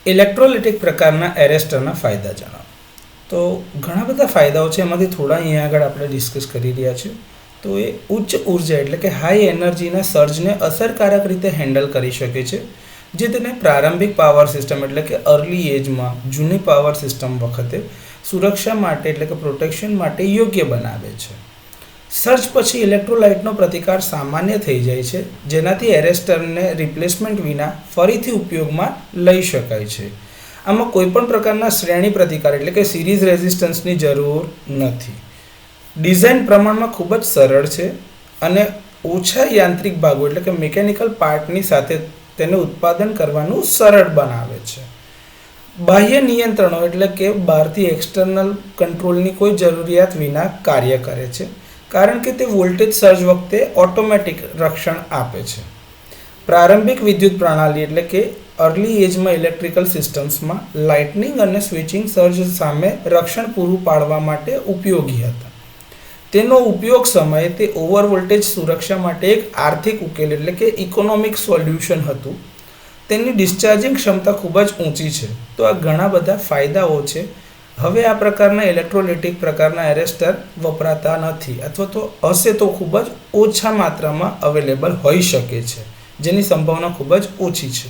ઇલેક્ટ્રોલિટિક પ્રકારના એરેસ્ટરના ફાયદા જણાવો. તો ઘણા બધા ફાયદાઓ છે, એમાંથી થોડા અહીંયા આગળ આપણે ડિસ્કસ કરી રહ્યા છીએ. તો એ ઉચ્ચ ઉર્જા એટલે કે હાઈ એનર્જીના સર્જને અસરકારક રીતે હેન્ડલ કરી શકે છે, જે તેને પ્રારંભિક પાવર સિસ્ટમ એટલે કે અર્લી એજમાં જૂની પાવર સિસ્ટમ વખતે સુરક્ષા માટે એટલે કે પ્રોટેક્શન માટે યોગ્ય બનાવે છે. સર્જ પછી ઇલેક્ટ્રોલાઇટનો પ્રતિકાર સામાન્ય થઈ જાય છે, જેનાથી એરેસ્ટરને રિપ્લેસમેન્ટ વિના ફરીથી ઉપયોગમાં લઈ શકાય છે. આમાં કોઈપણ પ્રકારના શ્રેણી પ્રતિકાર એટલે કે સિરીઝ રેઝિસ્ટન્સની જરૂર નથી. ડિઝાઇન પ્રમાણમાં ખૂબ જ સરળ છે અને ઓછા યાંત્રિક ભાગો એટલે કે મિકેનિકલ પાર્ટની સાથે તેને ઉત્પાદન કરવાનું સરળ બનાવે છે. બાહ્ય નિયંત્રણો એટલે કે બહારથી એક્સટર્નલ કંટ્રોલની કોઈ જરૂરિયાત વિના કાર્ય કરે છે, કારણ કે તે વોલ્ટેજ સર્જ વખતે ઓટોમેટિક રક્ષણ આપે છે. પ્રારંભિક વિદ્યુત પ્રણાલી એટલે કે અર્લી એજમાં ઇલેક્ટ્રિકલ સિસ્ટમ્સમાં લાઇટનિંગ અને સ્વિચિંગ સર્જ સામે રક્ષણ પૂરું પાડવા માટે ઉપયોગી હતા. તેનો ઉપયોગ સમયે તે ઓવર વોલ્ટેજ સુરક્ષા માટે એક આર્થિક ઉકેલ એટલે કે ઇકોનોમિક સોલ્યુશન હતું. તેની ડિસ્ચાર્જિંગ ક્ષમતા ખૂબ જ ઊંચી છે. તો આ ઘણા બધા ફાયદાઓ છે. હવે આ પ્રકારના ઇલેક્ટ્રોલિટિક પ્રકારના એરેસ્ટર વપરાતા નથી, અથવા તો હશે તો ખૂબ જ ઓછા માત્રામાં અવેલેબલ હોઈ શકે છે, જેની સંભાવના ખૂબ જ ઓછી છે.